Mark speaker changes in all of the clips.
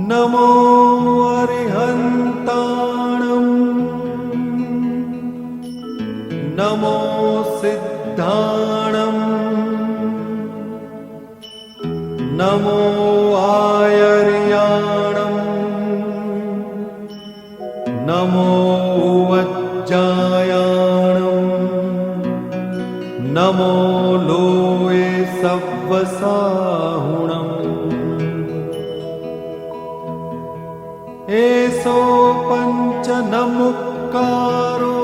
Speaker 1: नमो अरिहन्ताणं नमो सिद्धाणं नमो आयर्याणं नमो वज्जायाणं नमो लोये सव्वसाहुणम् एसो पंच नमुक्कारो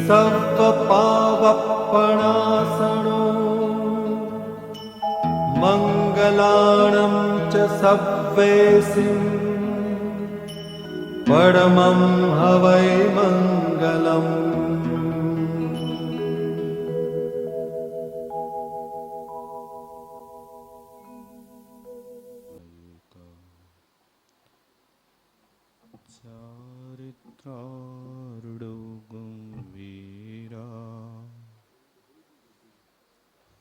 Speaker 1: सर्वपावपणासनो मंगलाणं च सव्वेसिं परमं हवै मंगलम्।
Speaker 2: चारित्रार्णवं वीरा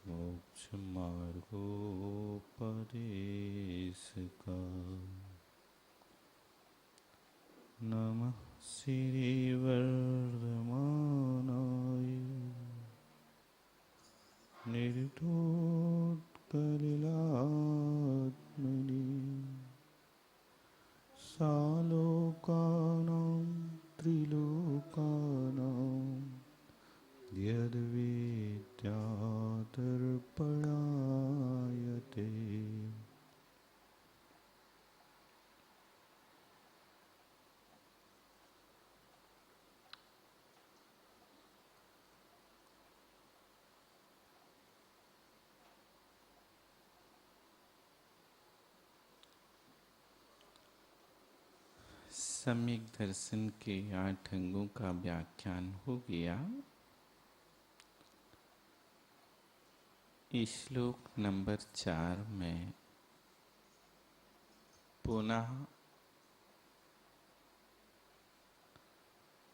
Speaker 2: मोक्षमार्गोपदेशका नमः श्रीवर्धमानाय निर्धूतकलिलात्मने सालोकानां त्रिलोकानां यद्विद्यादर्पणायते सम्यक दर्शन के 8 अंगों का व्याख्यान हो गया। श्लोक नंबर 4 में पुनः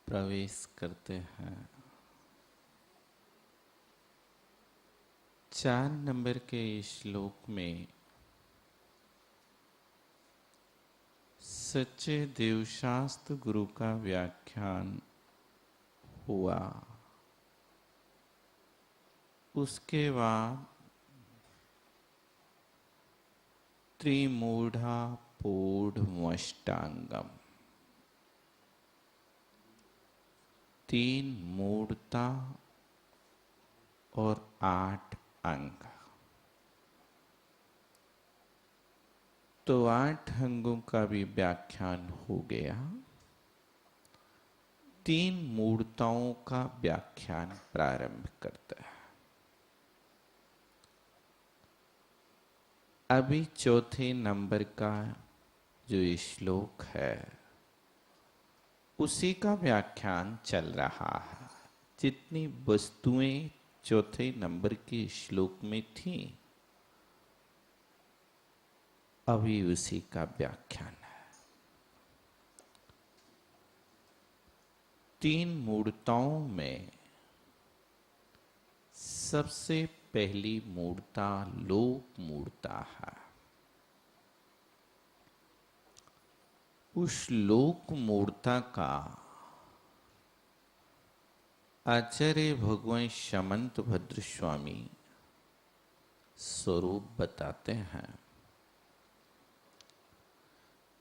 Speaker 2: प्रवेश करते हैं। 4 नंबर के श्लोक में सच्चे देवशास्त्र गुरु का व्याख्यान हुआ। उसके बाद त्रिमूढ़ा पूढ़मष्टांगम 3 मूढ़ता और 8 अंग। तो 8 अंगों का भी व्याख्यान हो गया। 3 मूढ़ताओं का व्याख्यान प्रारंभ करता है। अभी चौथे नंबर का जो श्लोक है उसी का व्याख्यान चल रहा है। जितनी वस्तुएं चौथे नंबर के श्लोक में थी अभी उसी का व्याख्यान है। 3 मूढ़ताओं में सबसे पहली मूढ़ता लोक मूढ़ता है। उस लोक मूढ़ता का आचार्य भगवान समंत भद्र स्वामी स्वरूप बताते हैं।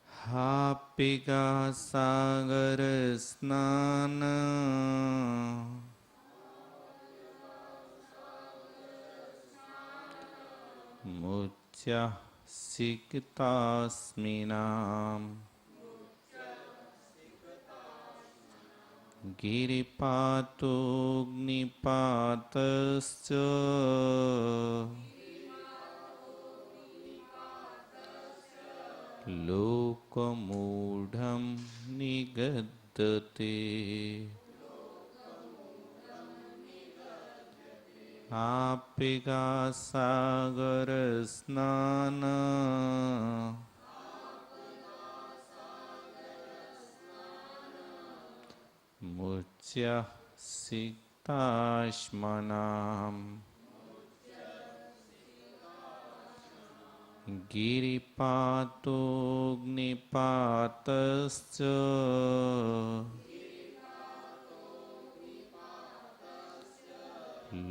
Speaker 2: हा पिगा सागर स्नान मुच्चा सिकतास्मिनाम गिरिपातोऽग्निपातश्च लोकमूढ़ं निगद्यते। आपिगा सागर स्नान मुच्य सिक्ताश्मनाम गिरिपातोऽग्निपातश्च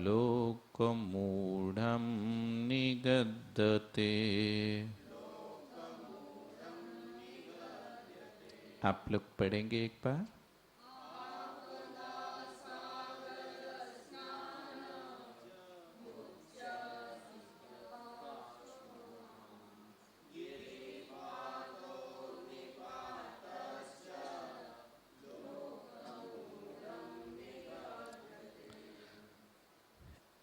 Speaker 2: लोकमूढं निगद्यते। आप लोग पढ़ेंगे एक बार।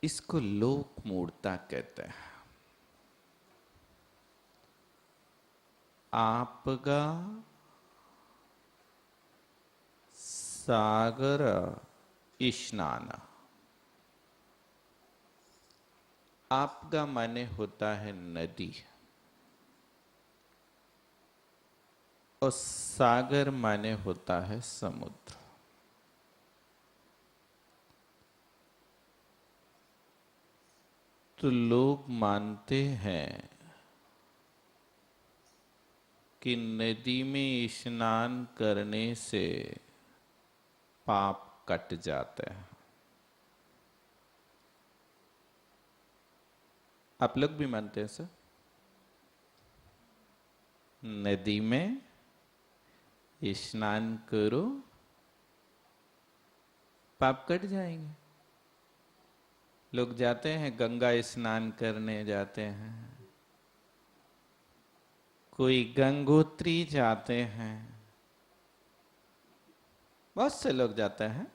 Speaker 2: इसको लोक मूढ़ता कहते हैं। आपगा सागर स्नान। आपगा माने होता है नदी और सागर माने होता है समुद्र। तो लोग मानते हैं कि नदी में स्नान करने से पाप कट जाते हैं। आप लोग भी मानते हैं सर? नदी में स्नान करो पाप कट जाएंगे। लोग जाते हैं गंगा स्नान करने जाते हैं, कोई गंगोत्री जाते हैं, बहुत से लोग जाते हैं।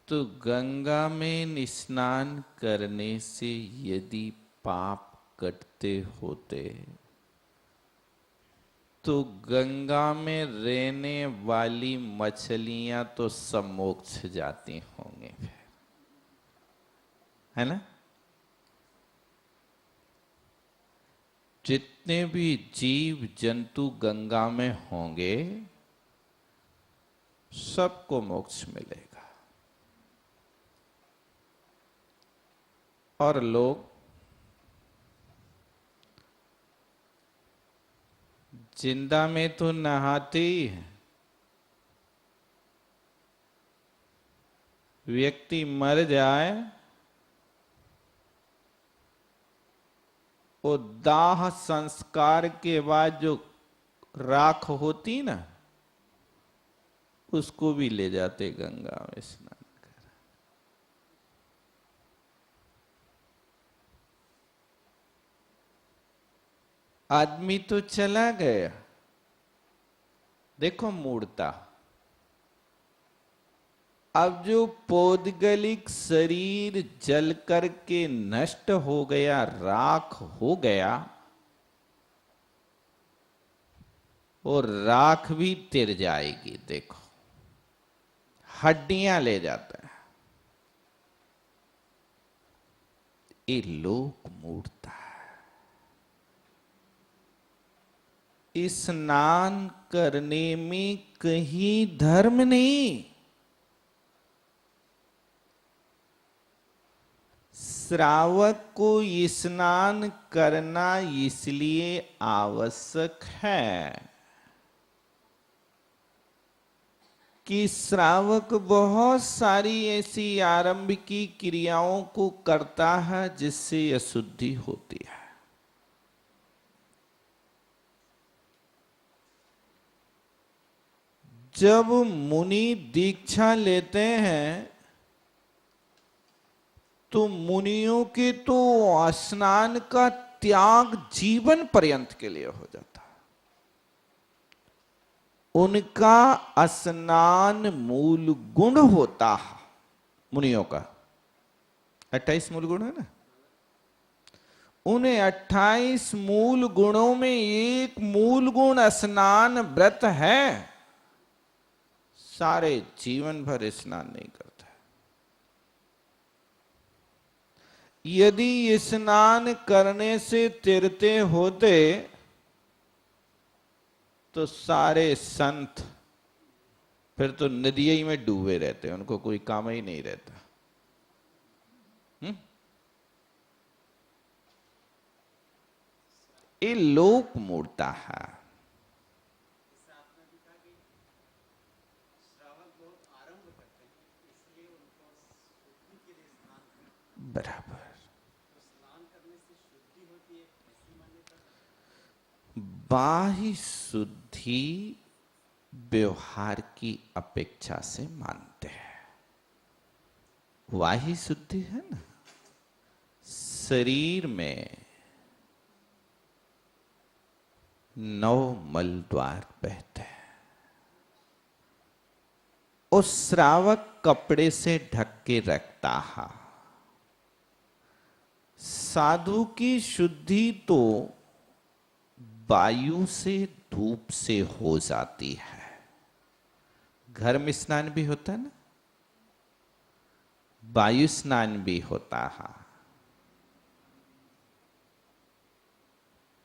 Speaker 2: तो गंगा में स्नान करने से यदि पाप कटते होते तो गंगा में रहने वाली मछलियां तो सब मोक्ष जाती होंगी फिर, है ना? जितने भी जीव जंतु गंगा में होंगे सबको मोक्ष मिलेगा। और लोग जिंदा में तो नहाते ही हैं। व्यक्ति मर जाए वो दाह संस्कार के बाद जो राख होती ना उसको भी ले जाते गंगा में स्नान कर। आदमी तो चला गया, देखो मूढ़ता। अब जो पौद्गलिक शरीर जल करके नष्ट हो गया, राख हो गया, और राख भी तिर जाएगी। देखो हड्डियां ले जाता है। ये लोक मूढ़ता है। स्नान करने में कहीं धर्म नहीं। श्रावक को स्नान करना इसलिए आवश्यक है कि श्रावक बहुत सारी ऐसी आरंभिकी क्रियाओं को करता है जिससे अशुद्धि होती है। जब मुनि दीक्षा लेते हैं तो मुनियों के तो स्नान का त्याग जीवन पर्यंत के लिए हो जाता है। उनका स्नान मूल गुण होता है। मुनियों का 28 मूल गुण है ना। उन्हें 28 मूल गुणों में एक मूल गुण स्नान व्रत है। सारे जीवन भर स्नान नहीं करते। यदि स्नान करने से तिरते होते तो सारे संत फिर तो नदिया ही में डूबे रहते, उनको कोई काम ही नहीं रहता। ये लोक मूर्ता है। बराबर। बाह्य शुद्धि व्यवहार की अपेक्षा से मानते हैं। बाह्य शुद्धि है ना, शरीर में 9 मल द्वार बहते हैं, उस श्रावक कपड़े से ढक के रखता है। साधु की शुद्धि तो वायु से, धूप से हो जाती है। घर में स्नान भी होता है ना, वायु स्नान भी होता है,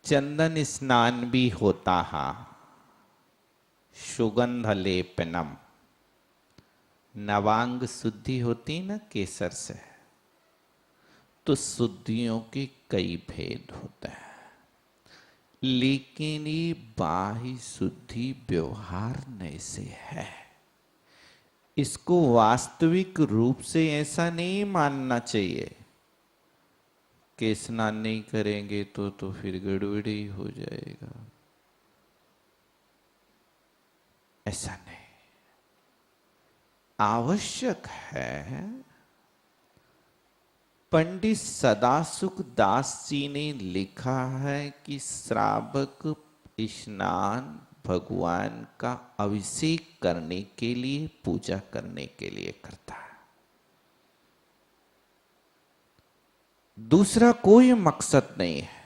Speaker 2: चंदन स्नान भी होता है, सुगंध लेपनम, नवांग शुद्धि होती ना केसर से। तो शुद्धियों के कई भेद होते हैं, लेकिन ये बाह्य शुद्धि व्यवहार से है। इसको वास्तविक रूप से ऐसा नहीं मानना चाहिए कि स्नान नहीं करेंगे तो फिर गड़बड़ी हो जाएगा। ऐसा नहीं, आवश्यक है। पंडित सदासुख दास जी ने लिखा है कि श्रावक स्नान भगवान का अभिषेक करने के लिए, पूजा करने के लिए करता है, दूसरा कोई मकसद नहीं है।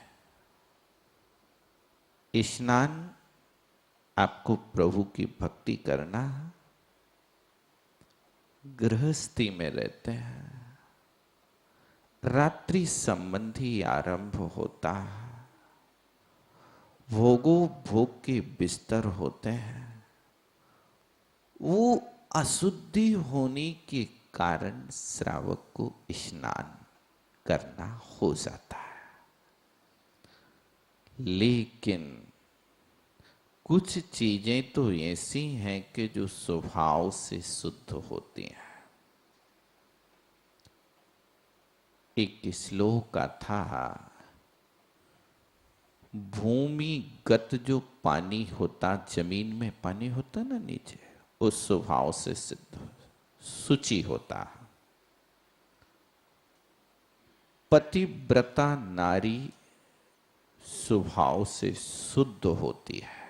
Speaker 2: स्नान आपको प्रभु की भक्ति करना है। गृहस्थी में रहते हैं, रात्रि संबंधी आरंभ होता है, भोगो भोग के बिस्तर होते हैं। वो अशुद्धि होने के कारण श्रावक को स्नान करना हो जाता है। लेकिन कुछ चीजें तो ऐसी हैं कि जो स्वभाव से शुद्ध होती हैं। एक श्लोक का था, भूमिगत जो पानी होता, जमीन में पानी होता ना नीचे, उस स्वभाव से सिद्ध शुचि होता। पतिव्रता नारी स्वभाव से शुद्ध होती है।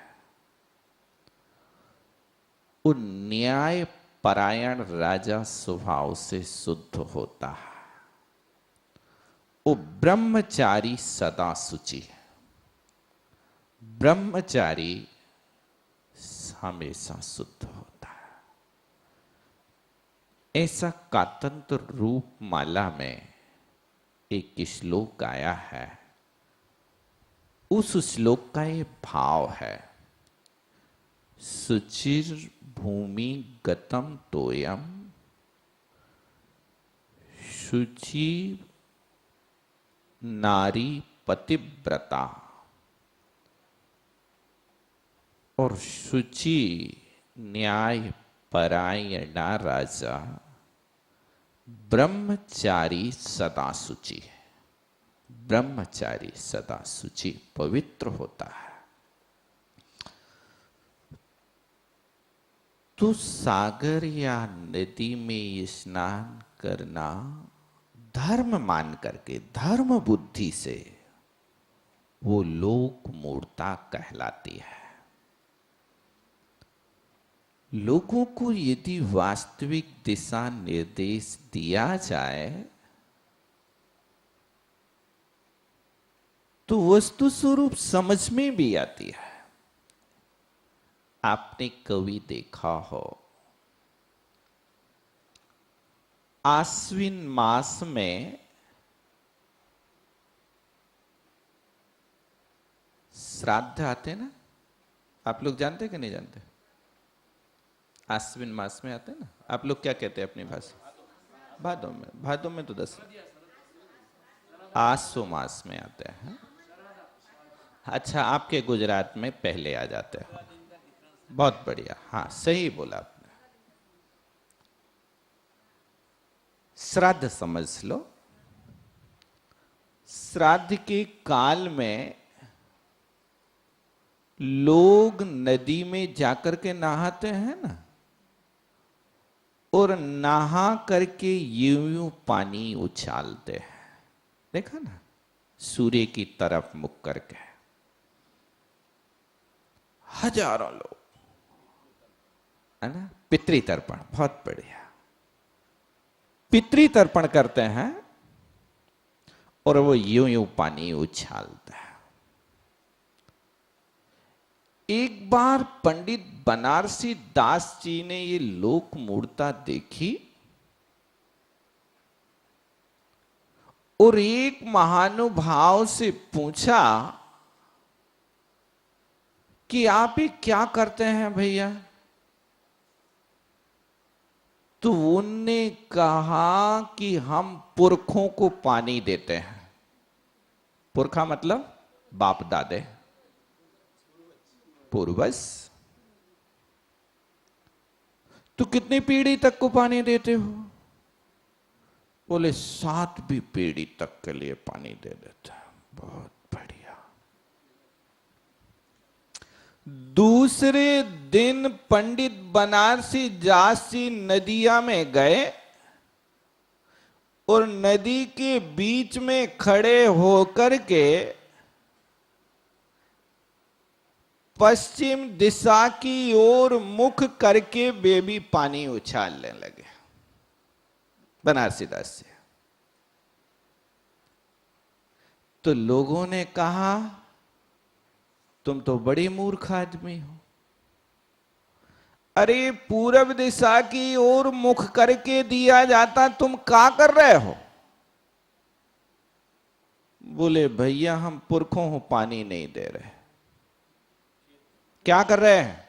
Speaker 2: वो न्याय परायण राजा स्वभाव से शुद्ध होता है। वो ब्रह्मचारी सदा शुचि है। ब्रह्मचारी हमेशा शुद्ध होता है। ऐसा कातंत्र रूप माला में एक श्लोक आया है। उस श्लोक का ये भाव है, शुचिर भूमि गतम तोयम, शुचि नारी पतिव्रता, और शुचि न्याय परायणा राजा, ब्रह्मचारी सदा शुचि है। ब्रह्मचारी सदा शुचि पवित्र होता है। तो सागर या नदी में स्नान करना धर्म मान करके, धर्म बुद्धि से, वो लोक मूर्ता कहलाती है। लोगों को यदि वास्तविक दिशा निर्देश दिया जाए तो वस्तु स्वरूप समझ में भी आती है। आपने कभी देखा हो, आश्विन मास में श्राद्ध आते ना, आप लोग जानते कि नहीं जानते? आश्विन मास में आते ना। आप लोग क्या कहते हैं अपनी भाषा? भादों में। भादों में तो 10 आसो मास में आते हैं। अच्छा, आपके गुजरात में पहले आ जाते हो। बहुत बढ़िया, हाँ सही बोला आपने। श्राद्ध समझ लो। श्राद्ध के काल में लोग नदी में जाकर के नहाते हैं ना, और नहा करके यूं यूं पानी उछालते हैं, देखा ना, सूर्य की तरफ मुख करके। हजारों लोग, है ना, पितृतर्पण, बहुत बढ़िया। पितृतर्पण करते हैं और वो यूं यूं पानी उछालता है। एक बार पंडित बनारसी दास जी ने ये लोक मूर्ता देखी और एक महानुभाव से पूछा कि आप ये क्या करते हैं भैया? तो उनने कहा कि हम पुरखों को पानी देते हैं। पुरखा मतलब बाप दादे, पूर्वज। तो कितनी पीढ़ी तक को पानी देते हो? बोले 7वीं पीढ़ी तक के लिए पानी दे देता है। बहुत बढ़िया। दूसरे दिन पंडित बनारसी दास जी नदिया में गए और नदी के बीच में खड़े होकर के पश्चिम दिशा की ओर मुख करके बेबी पानी उछालने लगे। बनारसी दास से तो लोगों ने कहा, तुम तो बड़ी मूर्ख आदमी हो। अरे पूरब दिशा की ओर मुख करके दिया जाता, तुम क्या कर रहे हो? बोले भैया हम पुरखों को पानी नहीं दे रहे। क्या कर रहे हैं?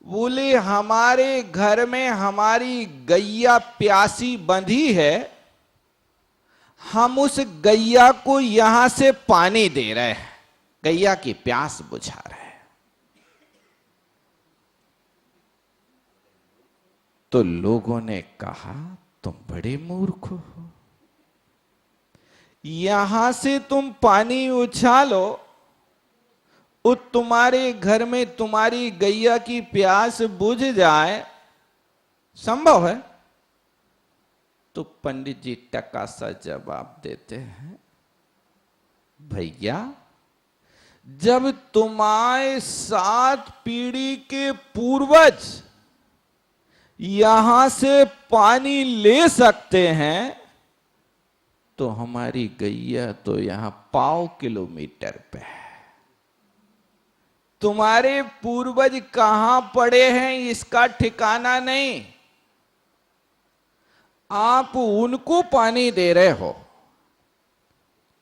Speaker 2: बोले हमारे घर में हमारी गैया प्यासी बंधी है, हम उस गैया को यहां से पानी दे रहे हैं, गैया की प्यास बुझा रहे हैं। तो लोगों ने कहा तुम बड़े मूर्ख हो, यहां से तुम पानी उछालो, तुम्हारे घर में तुम्हारी गैया की प्यास बुझ जाए, संभव है? तो पंडित जी टका सा जवाब देते हैं, भैया जब तुम्हारे 7 पीढ़ी के पूर्वज यहां से पानी ले सकते हैं, तो हमारी गैया तो यहां 1/2 किलोमीटर पे है। तुम्हारे पूर्वज कहां पड़े हैं इसका ठिकाना नहीं, आप उनको पानी दे रहे हो,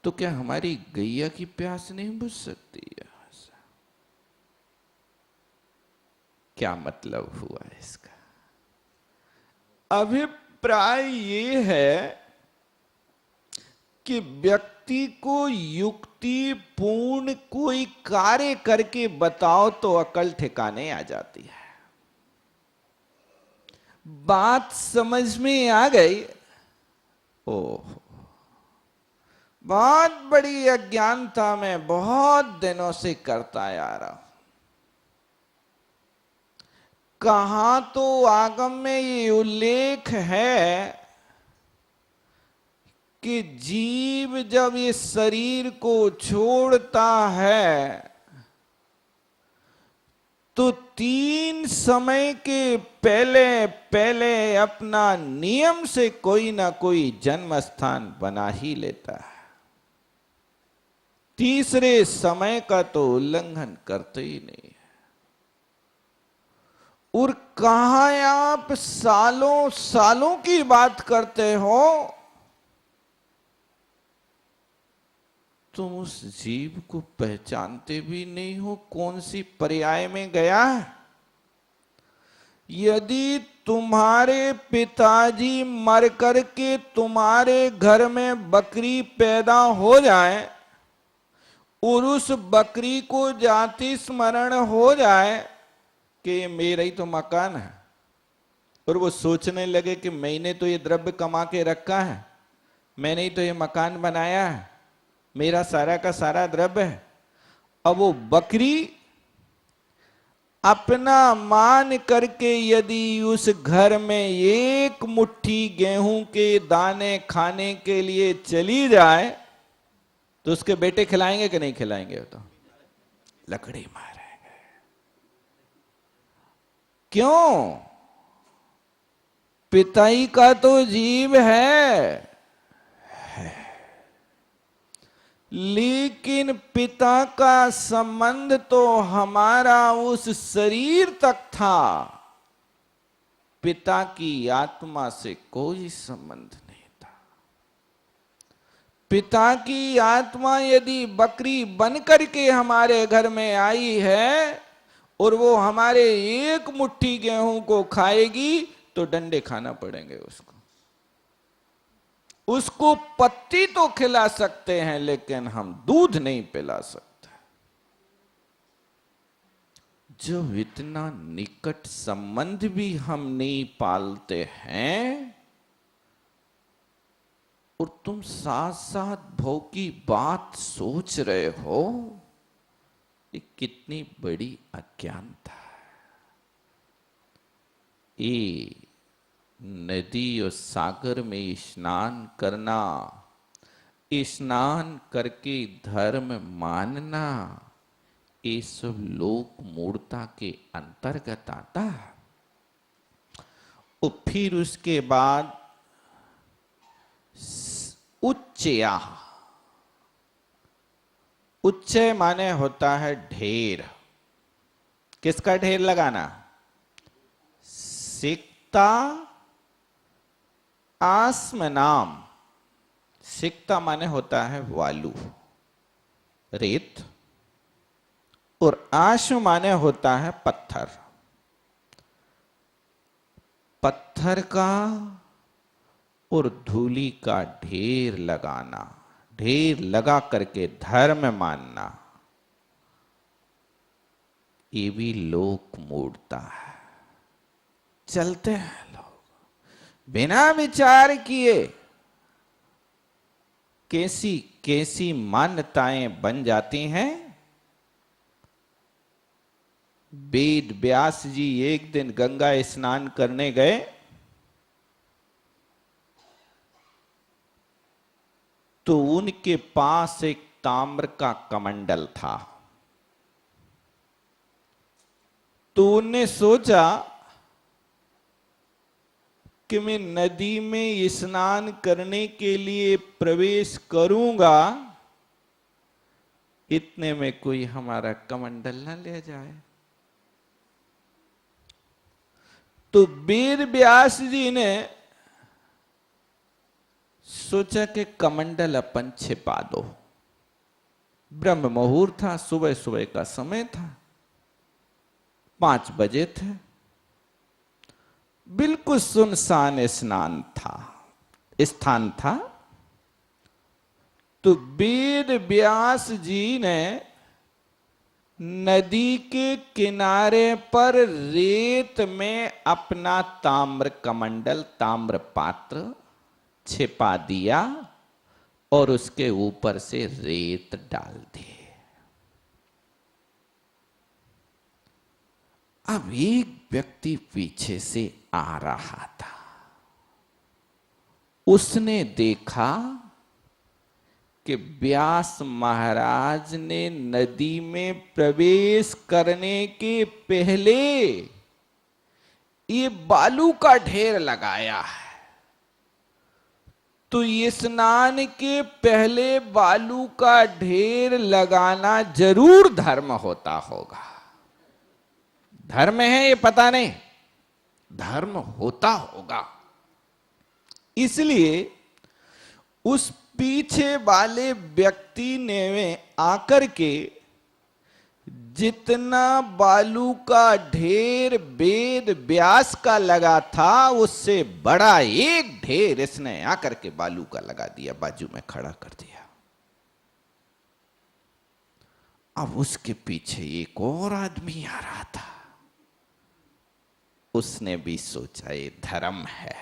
Speaker 2: तो क्या हमारी गैया की प्यास नहीं बुझ सकती है? क्या मतलब हुआ इसका? अभिप्राय ये है कि व्यक्ति को युक्ति पूर्ण कोई कार्य करके बताओ तो अकल ठिकाने आ जाती है। बात समझ में आ गई? ओह, बहुत बड़ी अज्ञानता में बहुत दिनों से करता आ रहा हूं। कहां तो आगम में ये उल्लेख है कि जीव जब ये शरीर को छोड़ता है तो 3 समय के पहले पहले अपना नियम से कोई ना कोई जन्म स्थान बना ही लेता है। तीसरे समय का तो उल्लंघन करते ही नहीं है। और कहां आप सालों सालों की बात करते हो, तुम उस जीव को पहचानते भी नहीं हो कौन सी पर्याय में गया है। यदि तुम्हारे पिताजी मर करके तुम्हारे घर में बकरी पैदा हो जाए, और उस बकरी को जाति स्मरण हो जाए कि ये मेरा ही तो मकान है, और वो सोचने लगे कि मैंने तो ये द्रव्य कमा के रखा है, मैंने ही तो ये मकान बनाया है, मेरा सारा का सारा द्रव्य है। अब वो बकरी अपना मान करके यदि उस घर में एक मुट्ठी गेहूं के दाने खाने के लिए चली जाए तो उसके बेटे खिलाएंगे कि नहीं खिलाएंगे? तो लकड़ी मारेंगे। क्यों? पिताई का तो जीव है, लेकिन पिता का संबंध तो हमारा उस शरीर तक था, पिता की आत्मा से कोई संबंध नहीं था। पिता की आत्मा यदि बकरी बन करके हमारे घर में आई है और वो हमारे एक मुट्ठी गेहूं को खाएगी तो डंडे खाना पड़ेंगे उसको। उसको पत्ती तो खिला सकते हैं लेकिन हम दूध नहीं पिला सकते। जब इतना निकट संबंध भी हम नहीं पालते हैं और तुम साथ साथ भव की बात सोच रहे हो, ये कितनी बड़ी अज्ञानता है। ये नदी और सागर में स्नान करना, स्नान करके धर्म मानना, ये सब लोक मूढ़ता के अंतर्गत आता है। और फिर उसके बाद उच्चया, उच्चय माने होता है ढेर। किसका ढेर लगाना? सिकता आस्म नाम। सिकता माने होता है वालू, रेत, और आश्म माने होता है पत्थर। पत्थर का और धूली का ढेर लगाना, ढेर लगा करके धर्म मानना, ये भी लोक मूढ़ता है। चलते हैं लोग बिना विचार किए, कैसी कैसी मान्यताएं बन जाती हैं। वेद व्यास जी एक दिन गंगा स्नान करने गए, तो उनके पास एक ताम्र का कमंडल था। तो उन्होंने सोचा कि मैं नदी में स्नान करने के लिए प्रवेश करूंगा, इतने में कोई हमारा कमंडल न ले जाए। तो वेद व्यास जी ने सोचा कि कमंडल अपन छिपा दो। ब्रह्म मुहूर्त था, सुबह सुबह का समय था, 5 बजे थे, बिल्कुल सुनसान स्थान था। तो वेद व्यास जी ने नदी के किनारे पर रेत में अपना ताम्र कमंडल, ताम्र पात्र छिपा दिया और उसके ऊपर से रेत डाल दी। अब एक व्यक्ति पीछे से आ रहा था, उसने देखा कि व्यास महाराज ने नदी में प्रवेश करने के पहले ये बालू का ढेर लगाया है। तो ये स्नान के पहले बालू का ढेर लगाना जरूर धर्म होता होगा। धर्म है ये पता नहीं, धर्म होता होगा। इसलिए उस पीछे वाले व्यक्ति ने आकर के जितना बालू का ढेर वेद व्यास का लगा था, उससे बड़ा एक ढेर इसने आकर के बालू का लगा दिया, बाजू में खड़ा कर दिया। अब उसके पीछे एक और आदमी आ रहा था। उसने भी सोचा ये धर्म है,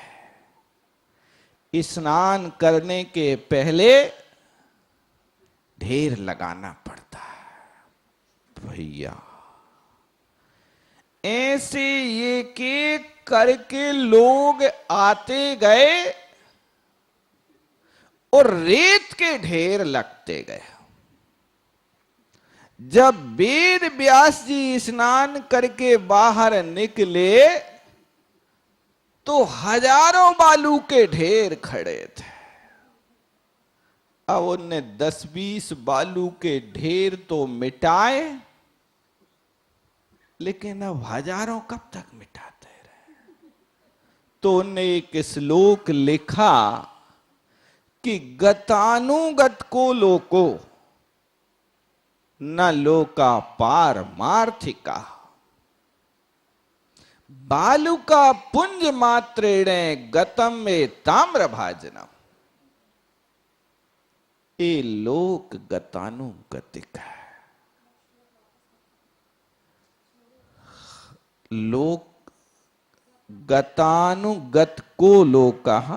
Speaker 2: स्नान करने के पहले ढेर लगाना पड़ता है। भैया ऐसे एक एक करके लोग आते गए और रेत के ढेर लगते गए। जब वेद व्यास जी स्नान करके बाहर निकले तो हजारों बालू के ढेर खड़े थे। अब उनने 10-20 बालू के ढेर तो मिटाए, लेकिन अब हजारों कब तक मिटाते रहे। तो उनने एक श्लोक लिखा कि गतानुगत को लोको न लोका पारमार्थिका, बालू का पुंज मात्रेण गतम में ताम्र भाजनम। ये लोक गतानुगतिक है। लोक गतानुगत को लोकः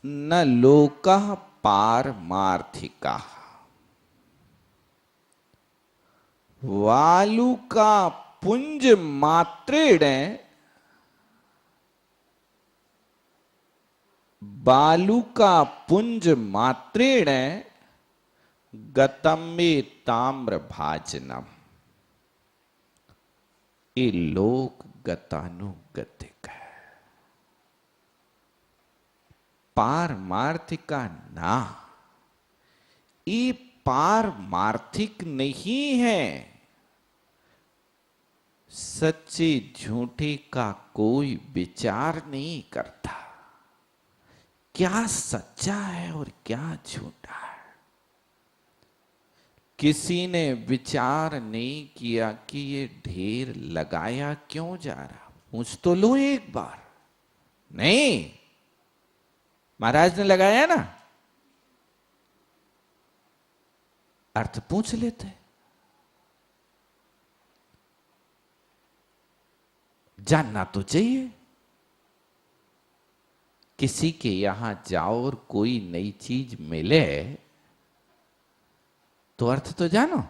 Speaker 2: न लोकः पारमार्थिका। वालु का पुंज मात्रेण बालू का पुंज मात्रेण गतम में ताम्र भाजनम। ये लोक गतानुगतिक है, पारमार्थिका ना। ये पारमार्थिक नहीं है। सच्चे झूठे का कोई विचार नहीं करता। क्या सच्चा है और क्या झूठा है, किसी ने विचार नहीं किया कि ये ढेर लगाया क्यों जा रहा। पूछ तो लो एक बार। नहीं, महाराज ने लगाया ना, अर्थ पूछ लेते। जानना तो चाहिए। किसी के यहां जाओ और कोई नई चीज मिले तो अर्थ तो जानो,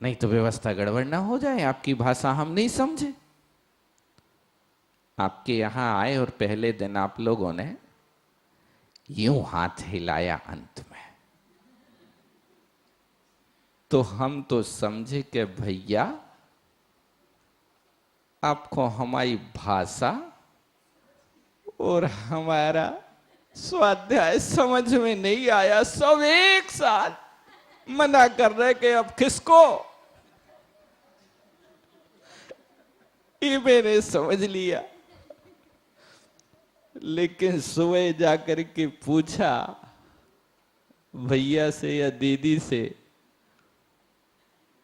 Speaker 2: नहीं तो व्यवस्था गड़बड़ ना हो जाए, आपकी भाषा हम नहीं समझे। आपके यहां आए और पहले दिन आप लोगों ने यूं हाथ हिलाया अंत में, तो हम तो समझे कि भैया आपको हमारी भाषा और हमारा स्वाध्याय समझ में नहीं आया। सब एक साथ मना कर रहे कि अब किसको। ये मैंने समझ लिया, लेकिन सुबह जाकर के पूछा भैया से या दीदी से,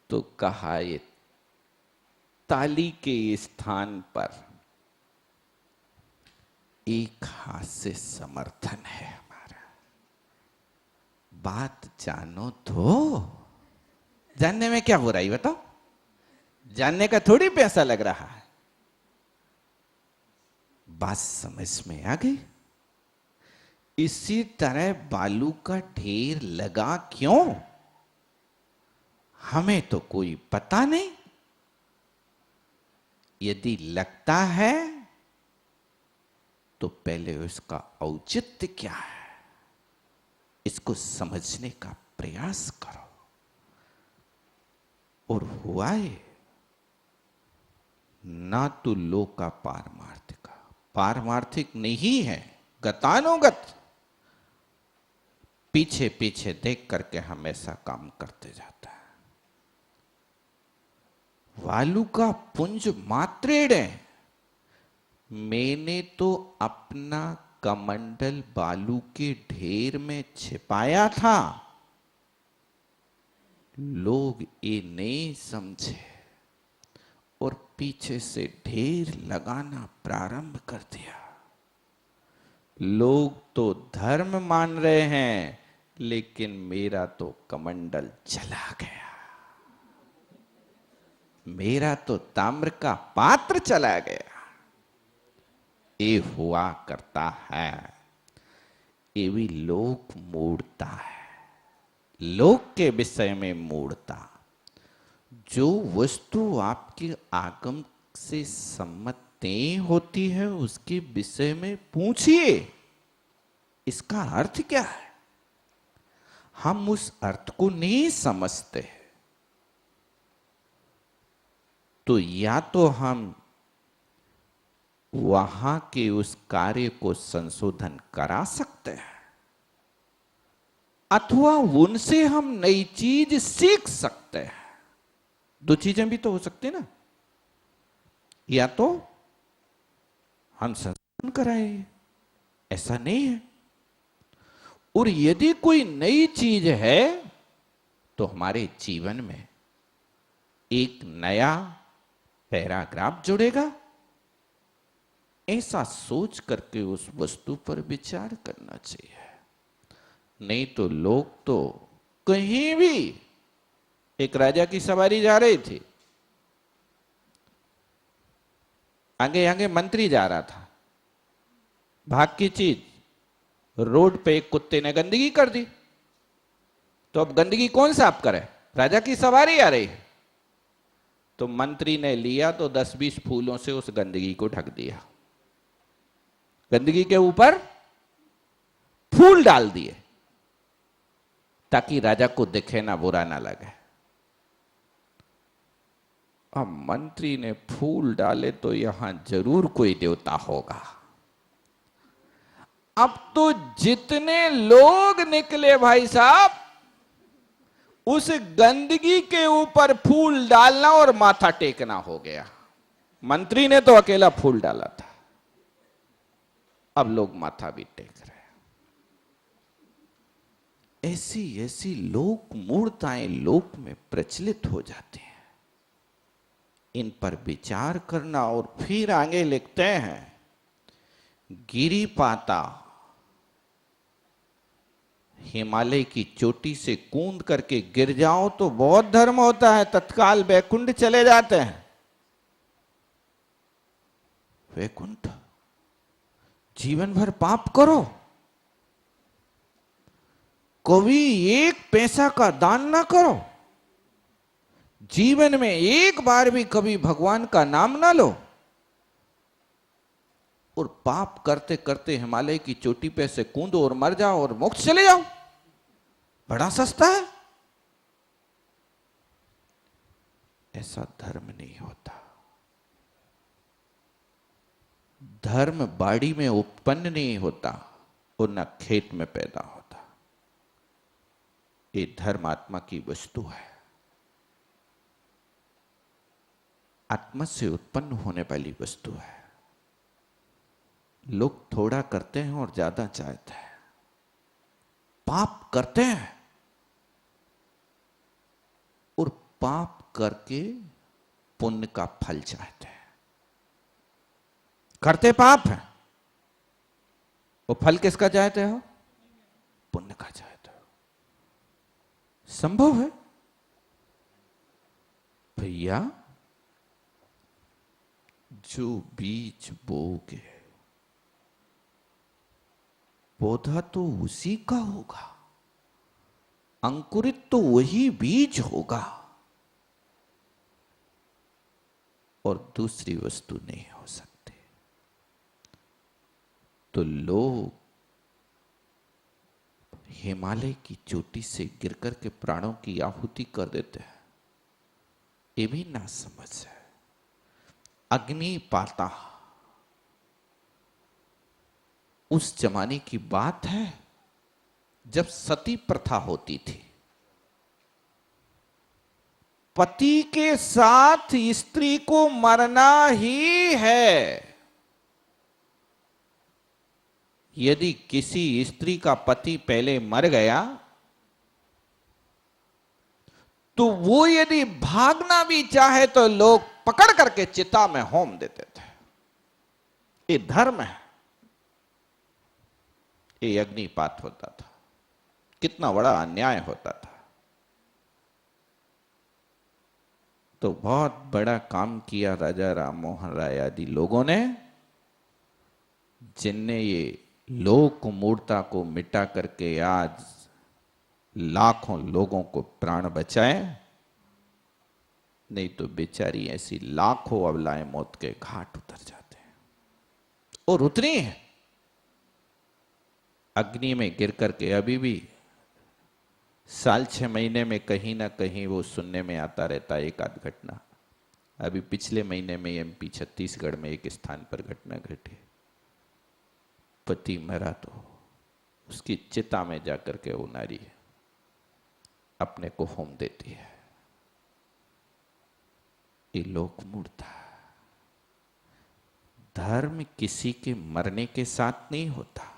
Speaker 2: तो कहा ये ताली के स्थान पर एक हाथ से समर्थन है हमारा। बात जानो तो। जानने में क्या बुराई बताओ, जानने का थोड़ी पैसा लग रहा है। बात समझ में आ गई। इसी तरह बालू का ढेर लगा क्यों, हमें तो कोई पता नहीं। यदि लगता है तो पहले उसका औचित्य क्या है, इसको समझने का प्रयास करो। और हुआ है ना तो लोका पारमार्थिका, पारमार्थिक नहीं है, गतानुगत। पीछे पीछे देख करके हमेशा काम करते जाता है। वालू का पुंज मात्रेण, मैंने तो अपना कमंडल बालू के ढेर में छिपाया था। लोग ये नहीं समझे और पीछे से ढेर लगाना प्रारंभ कर दिया। लोग तो धर्म मान रहे हैं, लेकिन मेरा तो कमंडल चला गया, मेरा तो ताम्र का पात्र चला गया। ये हुआ करता है, ये भी लोक मूढ़ता है, लोक के विषय में मूढ़ता। जो वस्तु आपके आगम से सम्मत नहीं होती है उसके विषय में पूछिए, इसका अर्थ क्या है। हम उस अर्थ को नहीं समझते, तो या तो हम वहां के उस कार्य को संशोधन करा सकते हैं, अथवा उनसे हम नई चीज सीख सकते हैं। दो चीजें भी तो हो सकती ना, या तो हम संशोधन कराए, ऐसा नहीं है। और यदि कोई नई चीज है तो हमारे जीवन में एक नया पैराग्राफ जुड़ेगा, ऐसा सोच करके उस वस्तु पर विचार करना चाहिए। नहीं तो लोग तो कहीं भी, एक राजा की सवारी जा रही थी, आगे आगे मंत्री जा रहा था, भाग की चीज, रोड पे एक कुत्ते ने गंदगी कर दी। तो अब गंदगी कौन साफ करे, राजा की सवारी आ रही है। तो मंत्री ने लिया तो 10-20 फूलों से उस गंदगी को ढक दिया, गंदगी के ऊपर फूल डाल दिए ताकि राजा को दिखे ना, बुरा ना लगे। अब मंत्री ने फूल डाले तो यहां जरूर कोई देवता होगा। अब तो जितने लोग निकले भाई साहब, उस गंदगी के ऊपर फूल डालना और माथा टेकना हो गया। मंत्री ने तो अकेला फूल डाला था, अब लोग माथा भी टेक रहे हैं। ऐसी ऐसी लोक मूर्ताएं लोक में प्रचलित हो जाती हैं। इन पर विचार करना, और फिर आगे लिखते हैं, गिरिपाता हिमालय की चोटी से कूद करके गिर जाओ तो बहुत धर्म होता है, तत्काल वैकुंठ चले जाते हैं। वैकुंठ, जीवन भर पाप करो, कभी एक पैसा का दान ना करो, जीवन में एक बार भी कभी भगवान का नाम ना लो, और पाप करते करते हिमालय की चोटी पे से कूदो और मर जाओ और मोक्ष चले जाओ, बड़ा सस्ता है। ऐसा धर्म नहीं होता। धर्म बाड़ी में उत्पन्न नहीं होता और न खेत में पैदा होता। ये धर्म आत्मा की वस्तु है, आत्मा से उत्पन्न होने वाली वस्तु है। लोग थोड़ा करते हैं और ज्यादा चाहते हैं, पाप करते हैं और पाप करके पुण्य का फल चाहते हैं। करते पाप है, वो फल किसका चाहते हो, पुण्य का चाहते हो। संभव है भैया, जो बीज बोगे पौधा तो उसी का होगा, अंकुरित तो वही बीज होगा, और दूसरी वस्तु नहीं हो सकती। तो लोग हिमालय की चोटी से गिरकर के प्राणों की आहुति कर देते हैं, ये भी ना समझ है। अग्निपाता उस जमाने की बात है जब सती प्रथा होती थी। पति के साथ स्त्री को मरना ही है। यदि किसी स्त्री का पति पहले मर गया तो वो यदि भागना भी चाहे तो लोग पकड़ करके चिता में होम देते थे। ये धर्म है, ये अग्निपात होता था। कितना बड़ा अन्याय होता था। तो बहुत बड़ा काम किया राजा राम मोहन राय आदि लोगों ने, जिनने ये लोक मूर्ता को मिटा करके आज लाखों लोगों को प्राण बचाए। नहीं तो बेचारी ऐसी लाखों अबलाएं मौत के घाट उतर जाते हैं और उतरी हैं अग्नि में गिर करके। अभी भी साल 6 महीने में कहीं ना कहीं वो सुनने में आता रहता है एक आध घटना। अभी पिछले महीने में एमपी छत्तीसगढ़ में एक स्थान पर घटना घटी। पति मरा तो उसकी चिता में जाकर के वो नारी अपने को होम देती है। ये लोक मूर्ता। धर्म किसी के मरने के साथ नहीं होता।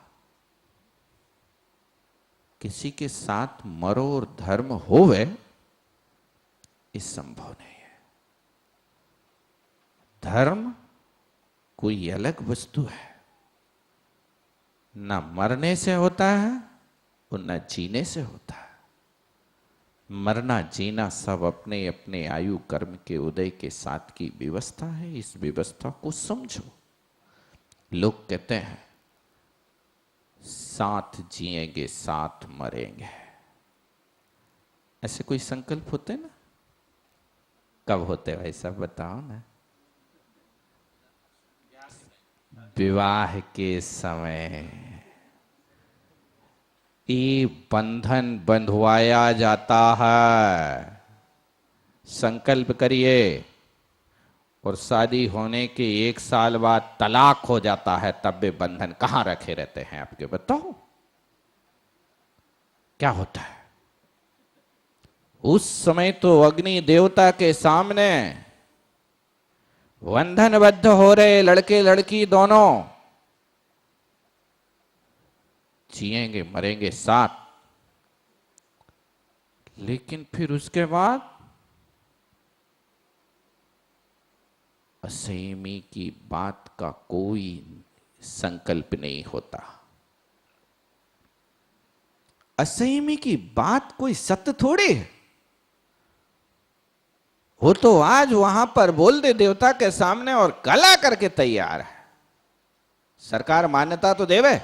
Speaker 2: किसी के साथ मरो और धर्म होवे, ये संभव नहीं है। धर्म कोई अलग वस्तु है, ना मरने से होता है और ना जीने से होता है। मरना जीना सब अपने अपने आयु कर्म के उदय के साथ की व्यवस्था है। इस व्यवस्था को समझो। लोग कहते हैं साथ जिएंगे साथ मरेंगे, ऐसे कोई संकल्प होते ना? कब होते भाई सब बताओ ना। विवाह के समय ये बंधन बंधवाया जाता है। संकल्प करिए और शादी होने के 1 साल बाद तलाक हो जाता है, तब वे बंधन कहां रखे रहते हैं आपके? बताओ क्या होता है? उस समय तो अग्नि देवता के सामने बंधनबद्ध हो रहे लड़के लड़की दोनों, जिएंगे मरेंगे साथ। लेकिन फिर उसके बाद असहमी की बात का कोई संकल्प नहीं होता। असहमी की बात कोई सत्य थोड़ी है। वो तो आज वहां पर बोल दे देवता के सामने और गला करके तैयार है। सरकार मान्यता तो देवे,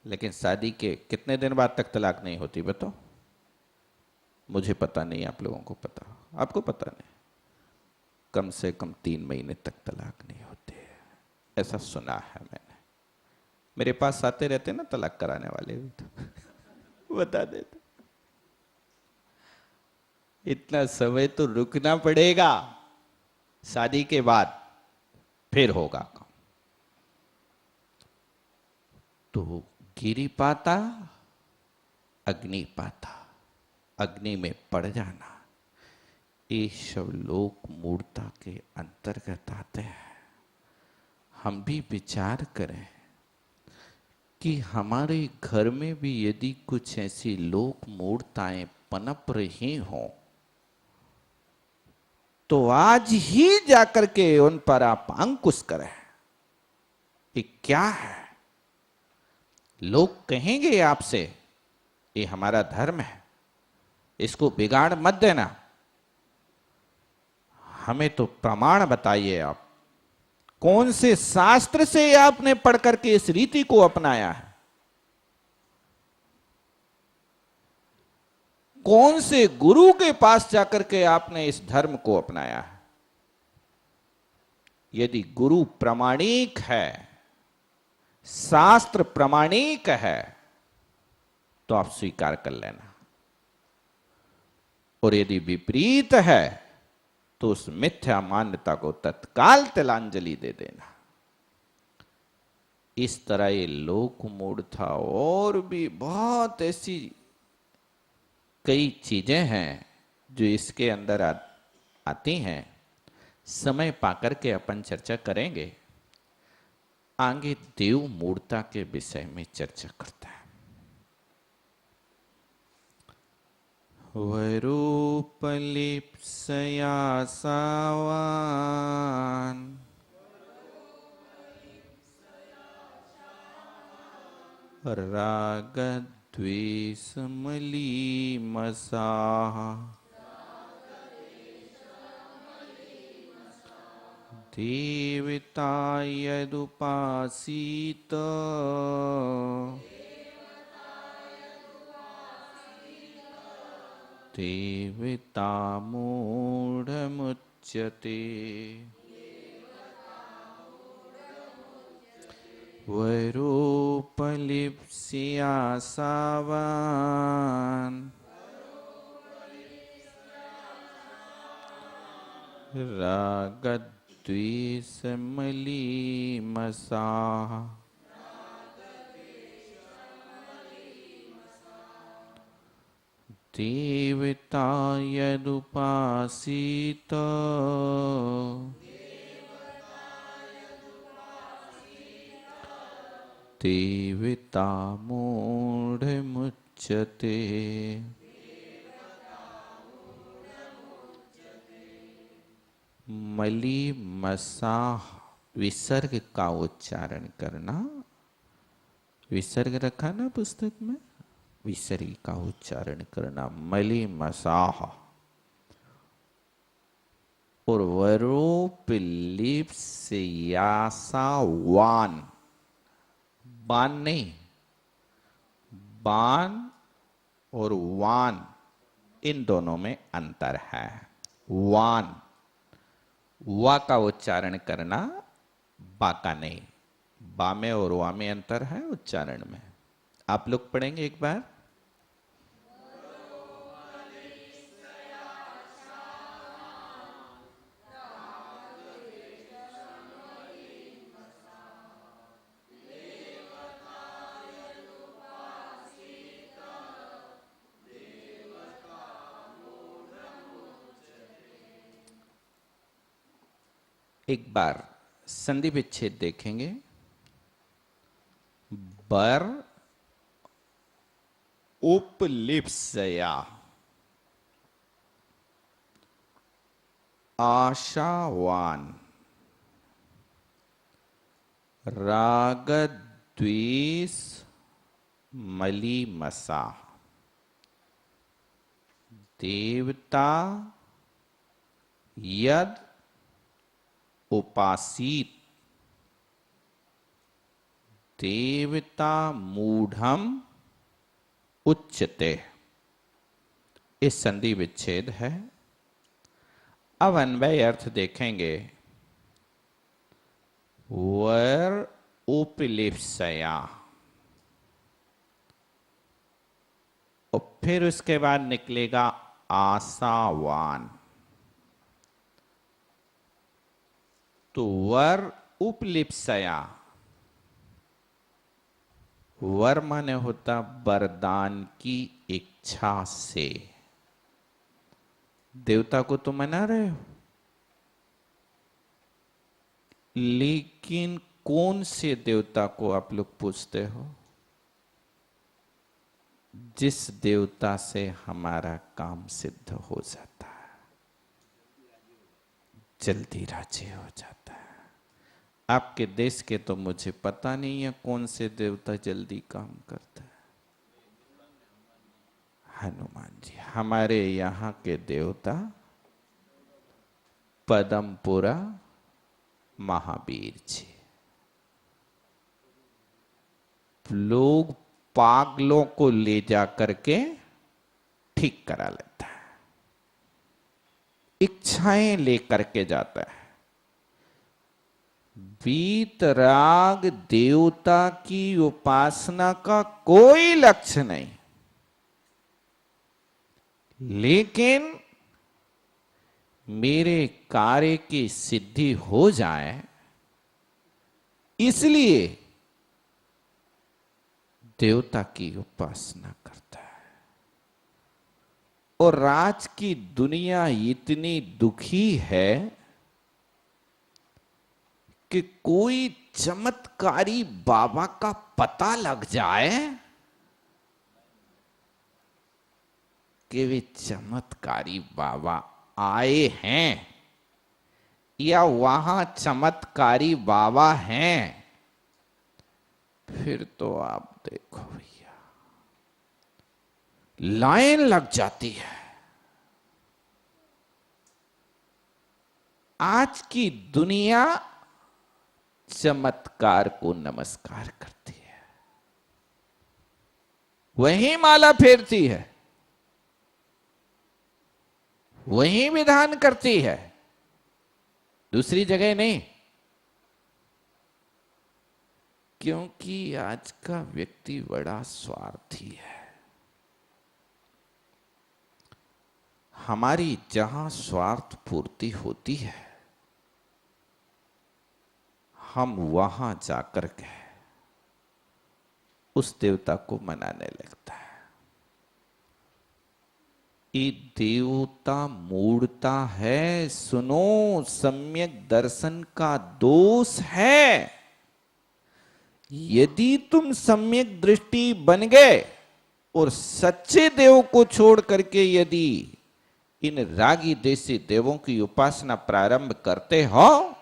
Speaker 2: लेकिन शादी के कितने दिन बाद तक तलाक नहीं होती बताओ? मुझे पता नहीं, आप लोगों को पता? आपको पता नहीं। कम से कम 3 महीने तक तलाक नहीं होते, ऐसा सुना है मैंने। मेरे पास आते रहते ना तलाक कराने वाले भी, तो बता देते। इतना समय तो रुकना पड़ेगा, शादी के बाद फिर होगा काम। तो गिरी पाता अग्नि पाता, अग्नि में पड़ जाना, ये सब लोक मूर्ता के अंतर्गत आते हैं। हम भी विचार करें कि हमारे घर में भी यदि कुछ ऐसी लोक मूर्ताएं पनप रही हों, तो आज ही जाकर के उन पर आप अंकुश करें। ये क्या है? लोग कहेंगे आपसे ये हमारा धर्म है, इसको बिगाड़ मत देना। हमें तो प्रमाण बताइए आप, कौन से शास्त्र से आपने पढ़ करके इस रीति को अपनाया है? कौन से गुरु के पास जाकर के आपने इस धर्म को अपनाया है? यदि गुरु प्रामाणिक है, शास्त्र प्रामाणिक है, तो आप स्वीकार कर लेना। और यदि विपरीत है तो उस मिथ्या मान्यता को तत्काल तिलांजलि दे देना। इस तरह ये लोक मूढ़ता और भी बहुत ऐसी कई चीजें हैं जो इसके अंदर आती हैं। समय पाकर के अपन चर्चा करेंगे। आगे देव मूर्ता के विषय में चर्चा करता है। वैरूपलिप्सया सावान् रागद्वेषविवर्जितः रागद्वेषमलीमसाः देवता यदुपासीत देवता मूढ़मुच्यते वरोपलिप्स्यासावान् रागद्वेषमलीमसाः देवता यदुपासीत देवता मूढ़मुच्यते। मलीमसाः विसर्ग का उच्चारण करना, विसर्ग रखा ना पुस्तक में, विसर्ग का उच्चारण करना मलीमसाः। और वरोपलिप्स्यासावान्, बान नहीं, बान और वान इन दोनों में अंतर है। वान, वा का उच्चारण करना, बा का नहीं। बा में और वा में अंतर है उच्चारण में। आप लोग पढ़ेंगे एक बार। एक बार संधि विच्छेद देखेंगे। बर उपलिप्सया, आशावान, रागद्वेष मलीमसा, देवता यद उपासीत, देवता मूढ़म उच्यते। इस संधि विच्छेद है। अब अन्वय अर्थ देखेंगे। वर उपलिप्सया, और फिर उसके बाद निकलेगा आशावान। तो वर उपलिप्सया, वर माने होता वरदान की इच्छा से। देवता को तो मना रहे हो, लेकिन कौन से देवता को आप लोग पूछते हो? जिस देवता से हमारा काम सिद्ध हो जाता है, जल्दी राजी हो जाता है। आपके देश के तो मुझे पता नहीं है कौन से देवता जल्दी काम करता है। हनुमान जी। हमारे यहाँ के देवता पदमपुरा महावीर जी। लोग पागलों को ले जा करके ठीक करा लेता है, इच्छाएं लेकर के जाता है। वीतराग देवता की उपासना का कोई लक्ष्य नहीं, लेकिन मेरे कार्य की सिद्धि हो जाए इसलिए देवता की उपासना करता है। और आज की दुनिया इतनी दुखी है कि कोई चमत्कारी बाबा का पता लग जाए कि वे चमत्कारी बाबा आए हैं या वहां चमत्कारी बाबा हैं, फिर तो आप देखो भैया लाइन लग जाती है। आज की दुनिया चमत्कार को नमस्कार करती है, वही माला फेरती है, वही विधान करती है, दूसरी जगह नहीं। क्योंकि आज का व्यक्ति बड़ा स्वार्थी है। हमारी जहां स्वार्थ पूर्ति होती है, हम वहां जाकर के उस देवता को मनाने लगता है। ये देवता मूढ़ता है, सुनो, सम्यक दर्शन का दोष है। यदि तुम सम्यक दृष्टि बन गए और सच्चे देव को छोड़ करके यदि इन रागी देसी देवों की उपासना प्रारंभ करते हो,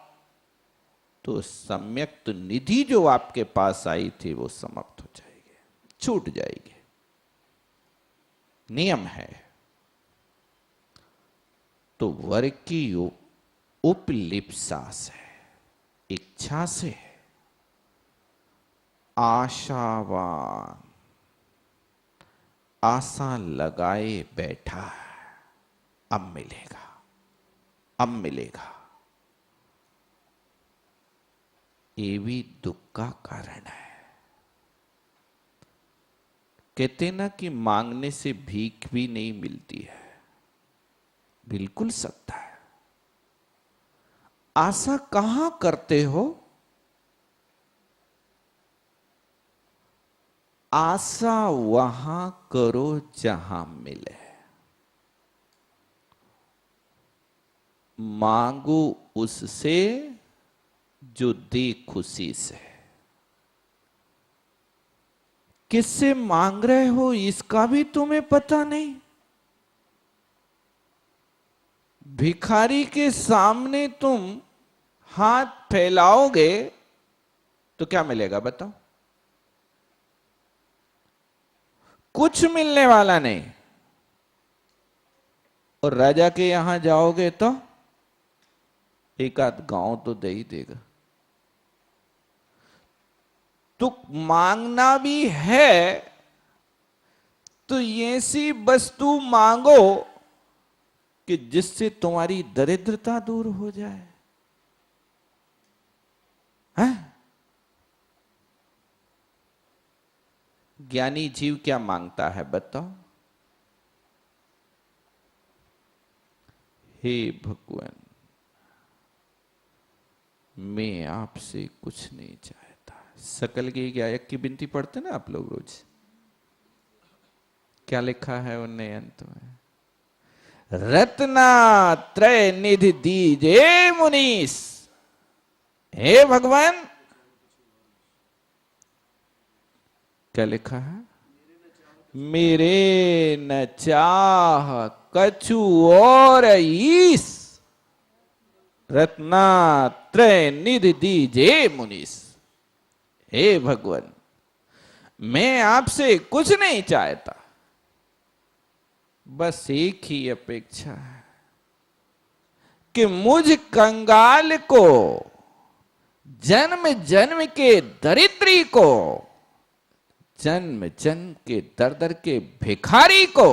Speaker 2: तो सम्यक तो निधि जो आपके पास आई थी वो समाप्त हो जाएगी, छूट जाएगी। नियम है। तो वर की उपलिप्सा से, इच्छा से, आशावान, आशा लगाए बैठा है, अब मिलेगा, अब मिलेगा, ये भी दुख का कारण है। कहते ना कि मांगने से भीख भी नहीं मिलती है, बिल्कुल सत्य है। आशा कहां करते हो? आशा वहां करो जहां मिले। मांगो उससे जो दे खुशी से। किससे मांग रहे हो इसका भी तुम्हें पता नहीं। भिखारी के सामने तुम हाथ फैलाओगे तो क्या मिलेगा बताओ? कुछ मिलने वाला नहीं। और राजा के यहां जाओगे तो एक आध गांव तो दे ही देगा। तो मांगना भी है तो ऐसी वस्तु मांगो कि जिससे तुम्हारी दरिद्रता दूर हो जाए। है? ज्ञानी जीव क्या मांगता है बताओ? हे भगवान, मैं आपसे कुछ नहीं चाहता। सकल के गायक की विनती पढ़ते ना आप लोग रोज, क्या लिखा है उनने अंत में? रत्ना त्रय निधि दीजे मुनीस। हे भगवान, क्या लिखा है? मेरे न चाह कछु और ईस, रत्ना त्रय निधि दीजे मुनीस। हे भगवान, मैं आपसे कुछ नहीं चाहता, बस एक ही अपेक्षा है कि मुझ कंगाल को, जन्म जन्म के दरिद्री को, जन्म जन्म के दर दर के भिखारी को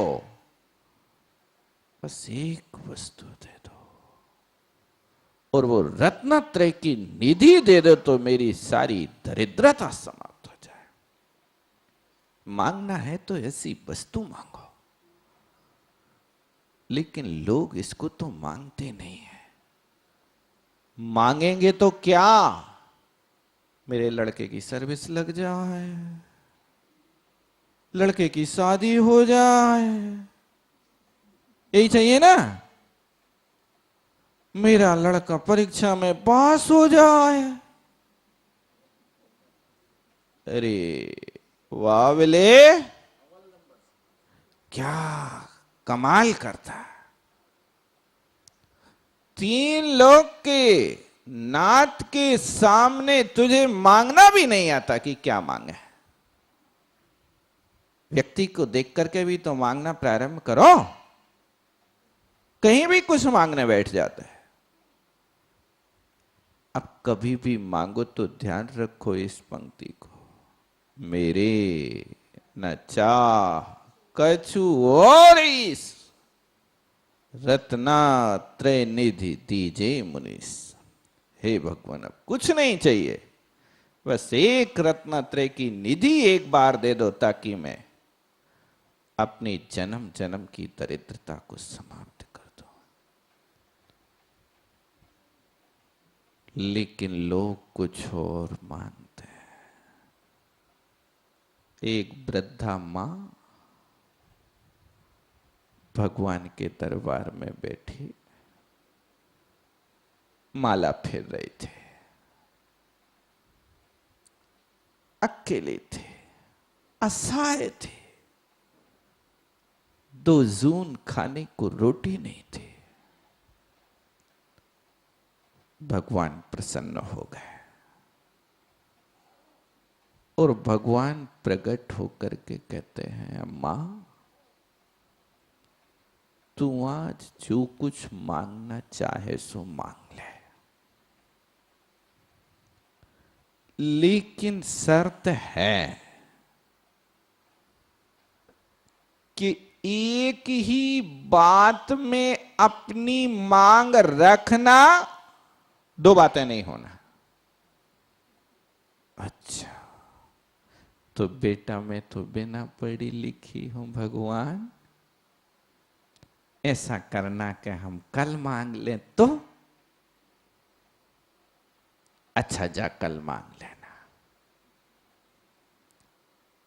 Speaker 2: बस एक वस्तु दे दो, और वो रत्नत्रय की निधि दे दो तो मेरी सारी दरिद्रता समाप्त हो जाए। मांगना है तो ऐसी वस्तु मांगो। लेकिन लोग इसको तो मांगते नहीं है। मांगेंगे तो क्या? मेरे लड़के की सर्विस लग जाए, लड़के की शादी हो जाए, यही चाहिए ना? मेरा लड़का परीक्षा में पास हो जाए। अरे वाह बेले, क्या कमाल करता है। 3 लोग के नाथ के सामने तुझे मांगना भी नहीं आता कि क्या मांगे। व्यक्ति को देख करके भी तो मांगना प्रारंभ करो। कहीं भी कुछ मांगने बैठ जाते हैं। अब कभी भी मांगो तो ध्यान रखो इस पंक्ति को, मेरे न चाह कछु और इस रत्नात्रय निधि दीजे मुनीस। हे भगवान, अब कुछ नहीं चाहिए, बस एक रत्नात्रय की निधि एक बार दे दो, ताकि मैं अपनी जन्म जन्म की दरिद्रता को समाप्त कर दूं। लेकिन लोग कुछ और मानते हैं। एक वृद्धा मां भगवान के दरबार में बैठी माला फेर रहे थे। अकेले थे, असहाय थे, 2 जून खाने को रोटी नहीं थी। भगवान प्रसन्न हो गए और भगवान प्रकट होकर के कहते हैं, अम्मा तू आज जो कुछ मांगना चाहे सो मांग ले, लेकिन शर्त है कि एक ही बात में अपनी मांग रखना, 2 बातें नहीं होना। अच्छा, तो बेटा मैं तो बिना पढ़ी लिखी हूं भगवान, ऐसा करना कि हम कल मांग लें तो? अच्छा जा कल मांग लेना।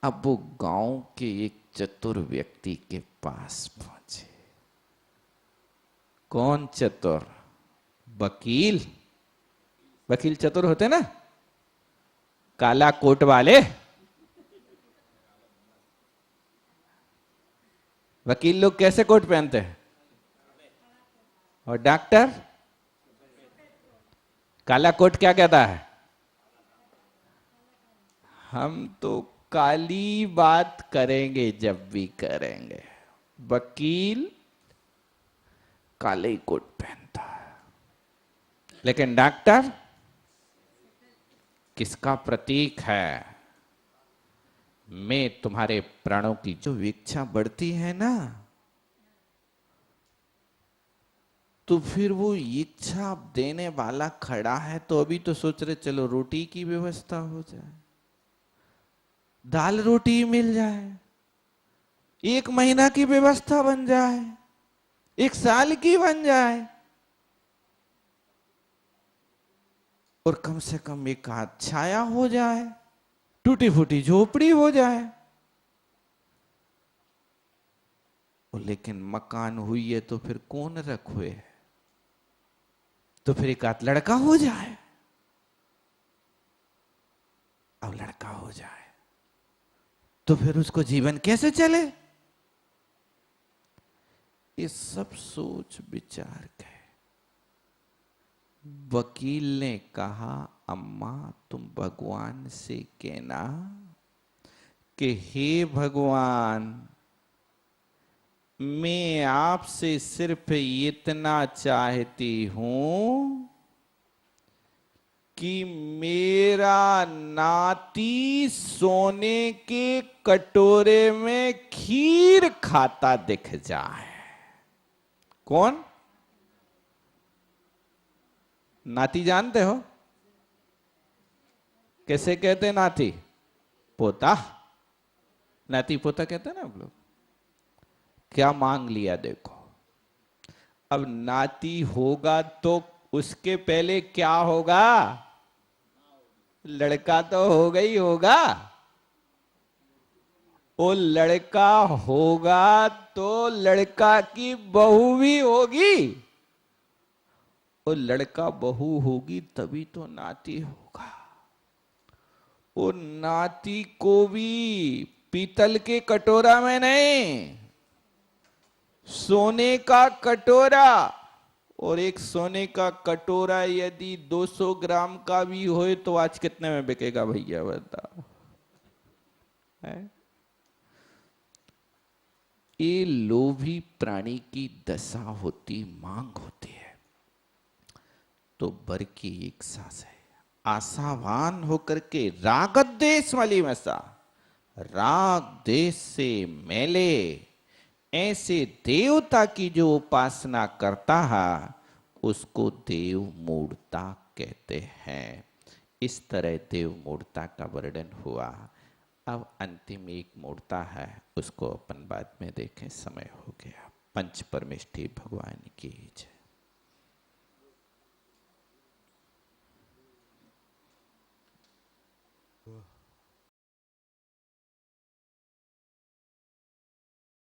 Speaker 2: अब वो गांव के एक चतुर व्यक्ति के पास पहुंचे। कौन चतुर? वकील। वकील चतुर होते ना, काला कोट वाले। वकील लोग कैसे कोट पहनते हैं? और डॉक्टर? काला कोट क्या कहता है? हम तो काली बात करेंगे जब भी करेंगे। वकील काले ही कोट पहनता है, लेकिन डॉक्टर किसका प्रतीक है? मैं तुम्हारे प्राणों की जो इच्छा बढ़ती है ना, तो फिर वो इच्छा देने वाला खड़ा है, तो अभी तो सोच रहे चलो रोटी की व्यवस्था हो जाए, दाल रोटी मिल जाए, 1 महीना की व्यवस्था बन जाए, 1 साल की बन जाए, और कम से कम एक हाथ छाया हो जाए, टूटी फूटी झोपड़ी हो जाए। लेकिन मकान हुई है तो फिर कौन रखोए? तो फिर एक आध लड़का हो जाए। अब लड़का हो जाए तो फिर उसको जीवन कैसे चले? ये सब सोच विचार के वकील ने कहा, अम्मा तुम भगवान से कहना कि हे भगवान, मैं आपसे सिर्फ इतना चाहती हूं कि मेरा नाती सोने के कटोरे में खीर खाता दिख जाए। कौन? नाती जानते हो? कैसे कहते नाती? पोता। नाती पोता कहते हैं ना आप लोग। क्या मांग लिया देखो। अब नाती होगा तो उसके पहले क्या होगा? लड़का तो होगा ही होगा। वो लड़का होगा तो लड़का की बहू भी होगी। वो लड़का बहू होगी तभी तो नाती होगा। वो नाती को भी पीतल के कटोरा में नहीं, सोने का कटोरा। और एक सोने का कटोरा यदि 200 ग्राम का भी होए तो आज कितने में बिकेगा भैया बताओ? ये लोभी प्राणी की दशा होती, मांग होती है। तो बर की इच्छा से आशावान होकर के राग देश वाली वैसा, राग देश से मेले ऐसे देवता की जो उपासना करता है उसको देव मूढ़ता कहते हैं। इस तरह देव मूढ़ता का वर्णन हुआ। अब अंतिम एक मूढ़ता है, उसको अपन बाद में देखें, समय हो गया। पंच परमेष्ठी भगवान की जय।